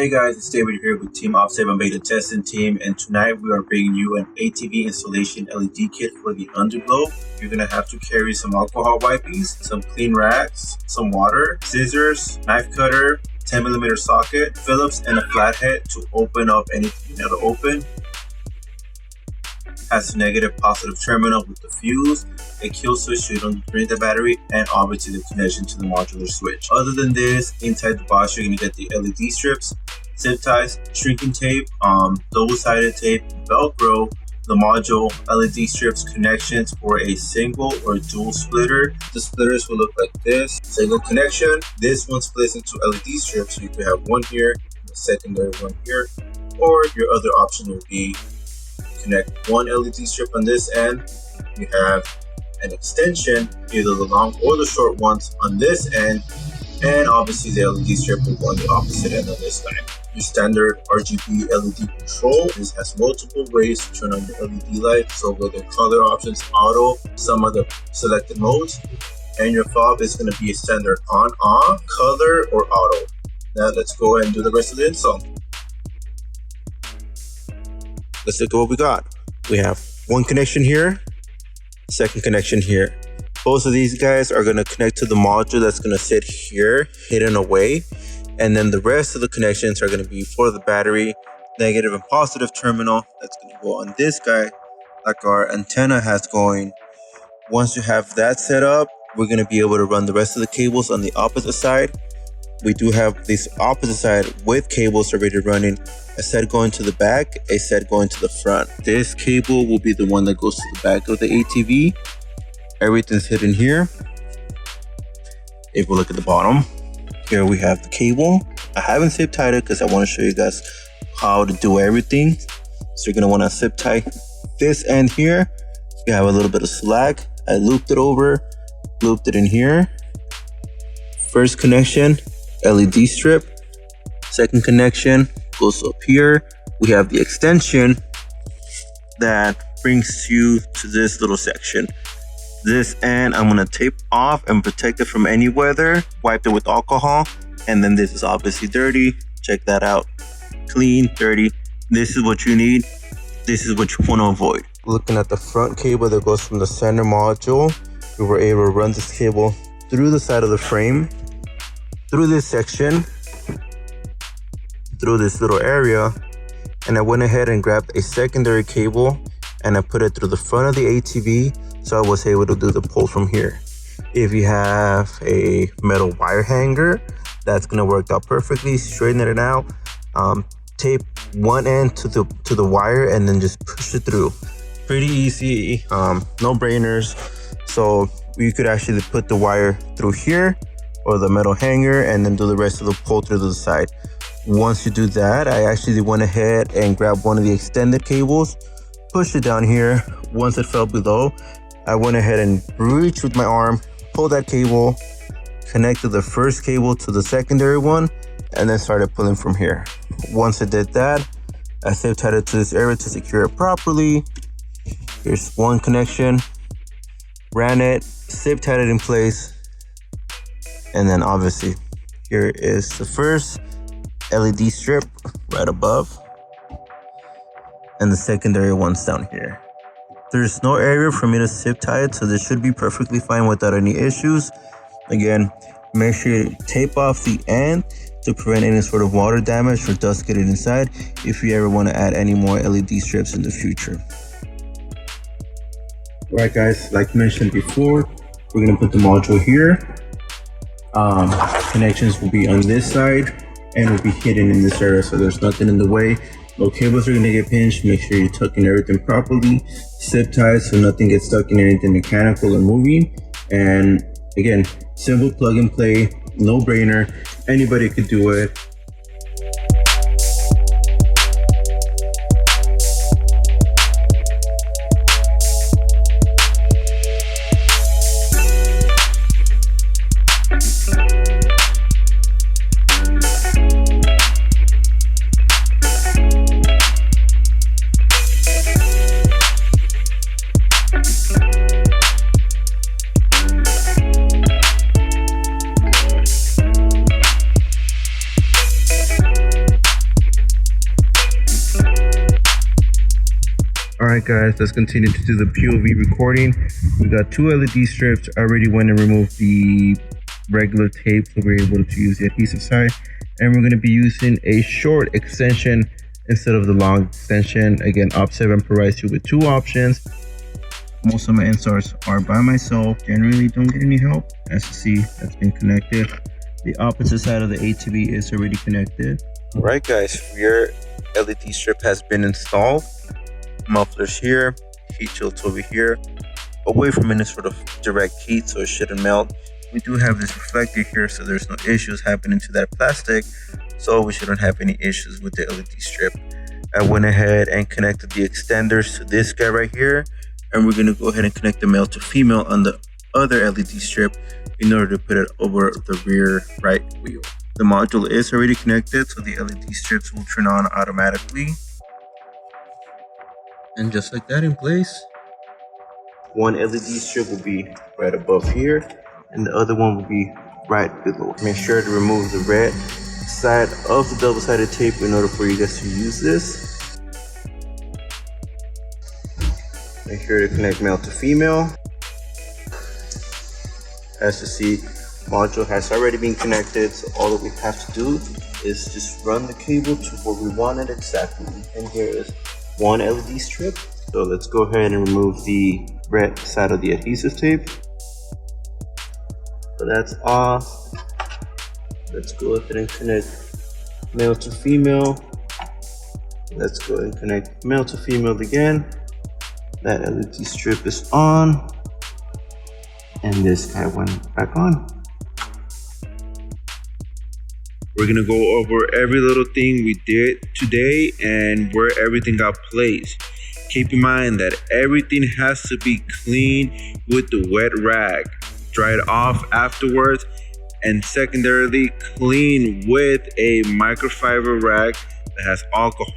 Hey guys, it's David here with Team OPT7 Beta Testing Team, and tonight we are bringing you an ATV installation LED kit for the Underglow. You're going to have to carry some alcohol wipes, some clean rags, some water, scissors, knife cutter, 10mm socket, Phillips, and a flathead to open up anything that'll open. Has a negative positive terminal with the fuse, a kill switch so you don't drain the battery, and obviously the connection to the modular switch. Other than this, inside the box you're going to get the LED strips, zip ties, shrinking tape, double-sided tape, Velcro, the module, LED strips, connections for a single or dual splitter. The splitters will look like this. Single connection. This one splits into LED strips, so you can have one here, the secondary one here, or your other option would be connect one LED strip on this end. You have an extension, either the long or the short ones on this end, and obviously the LED strip will go on the opposite end on this side. Your standard RGB LED control. This has multiple ways to turn on your LED light, so whether color options, auto, some of the selected modes, and your fob is going to be a standard on, off, color, or auto. Now let's go ahead and do the rest of the install. Let's look at what we got. We have one connection here, second connection here. Both of these guys are going to connect to the module that's going to sit here, hidden away. And then the rest of the connections are going to be for the battery, negative and positive terminal. That's going to go on this guy, like our antenna has going. Once you have that set up, we're going to be able to run the rest of the cables on the opposite side. We do have this opposite side with cables already running, a set going to the back, a set going to the front. This cable will be the one that goes to the back of the ATV. Everything's hidden here. If we look at the bottom, here we have the cable. I haven't zip tied it because I want to show you guys how to do everything. So you're going to want to zip tie this end here. You have a little bit of slack. I looped it over, looped it in here. First connection, LED strip. Second connection goes up here. We have the extension that brings you to this little section. This end I'm going to tape off and protect it from any weather. Wipe it with alcohol. And then this is obviously dirty. Check that out. Clean, dirty. This is what you need. This is what you want to avoid. Looking at the front cable that goes from the center module, we were able to run this cable through the side of the frame, through this section, through this little area, and I went ahead and grabbed a secondary cable and I put it through the front of the ATV, so I was able to do the pull from here. If you have a metal wire hanger, that's gonna work out perfectly. Straighten it out, tape one end to the wire, and then just push it through. Pretty easy, no brainers. So you could actually put the wire through here or the metal hanger and then do the rest of the pull through to the side. Once you do that, I actually went ahead and grabbed one of the extended cables, pushed it down here. Once it fell below, I went ahead and reached with my arm, pulled that cable, connected the first cable to the secondary one, and then started pulling from here. Once I did that, I zip tied it to this area to secure it properly. Here's one connection, ran it, zip tied it in place, and then obviously here is the first LED strip right above, and the secondary one's down here. There's no area for me to zip tie it, so this should be perfectly fine without any issues. Again, make sure you tape off the end to prevent any sort of water damage or dust getting inside if you ever want to add any more LED strips in the future. Alright guys, like mentioned before, we're going to put the module here. Connections will be on this side and will be hidden in this area, so there's nothing in the way. No cables are going to get pinched. Make sure you're tucking everything properly, zip tied so nothing gets stuck in anything mechanical or moving. And again, simple plug and play, no brainer. Anybody could do it. Alright guys, let's continue to do the POV recording. We got 2 LED strips. I already went and removed the regular tape so we're able to use the adhesive side. And we're going to be using a short extension instead of the long extension. Again, OPT7 provides you with 2 options. Most of my instars are by myself. Generally don't get any help. As you see, that's been connected. The opposite side of the ATV is already connected. Alright guys, rear LED strip has been installed. Mufflers here, heat shields over here, away from any sort of direct heat so it shouldn't melt. We do have this reflector here so there's no issues happening to that plastic, so we shouldn't have any issues with the LED strip. I went ahead and connected the extenders to this guy right here, and we're going to go ahead and connect the male to female on the other LED strip in order to put it over the rear right wheel. The module is already connected, so the LED strips will turn on automatically. And just like that, in place. One LED strip will be right above here, and the other one will be right below. Make sure to remove the red side of the double-sided tape in order for you guys to use this. Make sure to connect male to female. As you see, module has already been connected, so all that we have to do is just run the cable to where we want it exactly. And here is one LED strip. So let's go ahead and remove the red side of the adhesive tape. So that's off. Let's go ahead and connect male to female. Let's go ahead and connect male to female again. That LED strip is on. And this guy went back on. We're gonna go over every little thing we did today and where everything got placed. Keep in mind that everything has to be clean with the wet rag, dried off afterwards, and secondarily clean with a microfiber rag that has alcohol.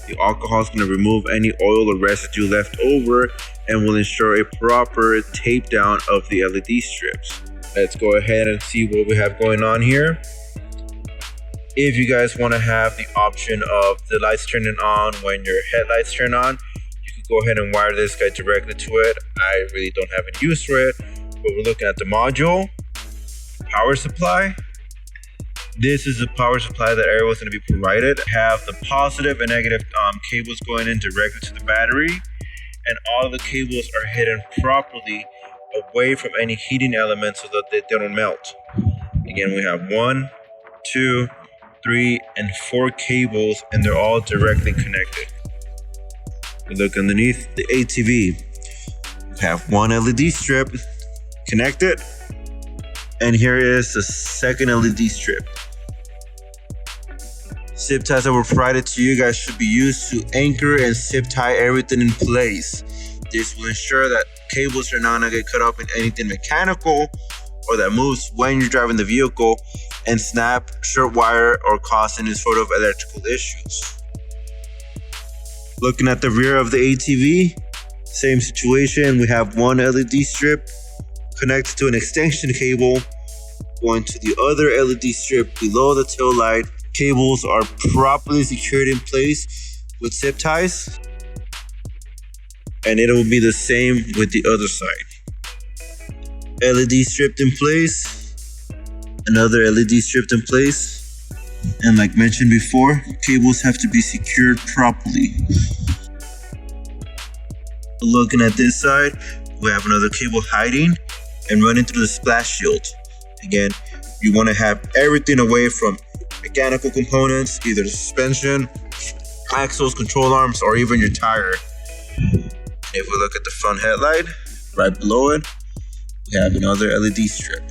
The alcohol is gonna remove any oil or residue left over and will ensure a proper tape down of the LED strips. Let's go ahead and see what we have going on here. If you guys want to have the option of the lights turning on when your headlights turn on, you can go ahead and wire this guy directly to it. I really don't have any use for it, but we're looking at the module, power supply. This is the power supply that everyone's going to be provided. Have the positive and negative cables going in directly to the battery, and all of the cables are hidden properly away from any heating elements so that they don't melt. Again, we have 1, 2, 3, and 4 cables, and they're all directly connected. We look underneath the ATV. We have one LED strip connected, and here is the second LED strip. Zip ties that were provided to you guys should be used to anchor and zip tie everything in place. This will ensure that cables are not gonna get cut up in anything mechanical or that moves when you're driving the vehicle and snap, short wire, or cause any sort of electrical issues. Looking at the rear of the ATV, same situation. We have one LED strip connected to an extension cable going to the other LED strip below the tail light. Cables are properly secured in place with zip ties, and it will be the same with the other side. LED stripped in place, another LED stripped in place, and like mentioned before, cables have to be secured properly. Looking at this side, we have another cable hiding and running through the splash shield. Again, you want to have everything away from mechanical components, either the suspension, axles, control arms, or even your tire. If we look at the front headlight, right below it, we have another LED strip.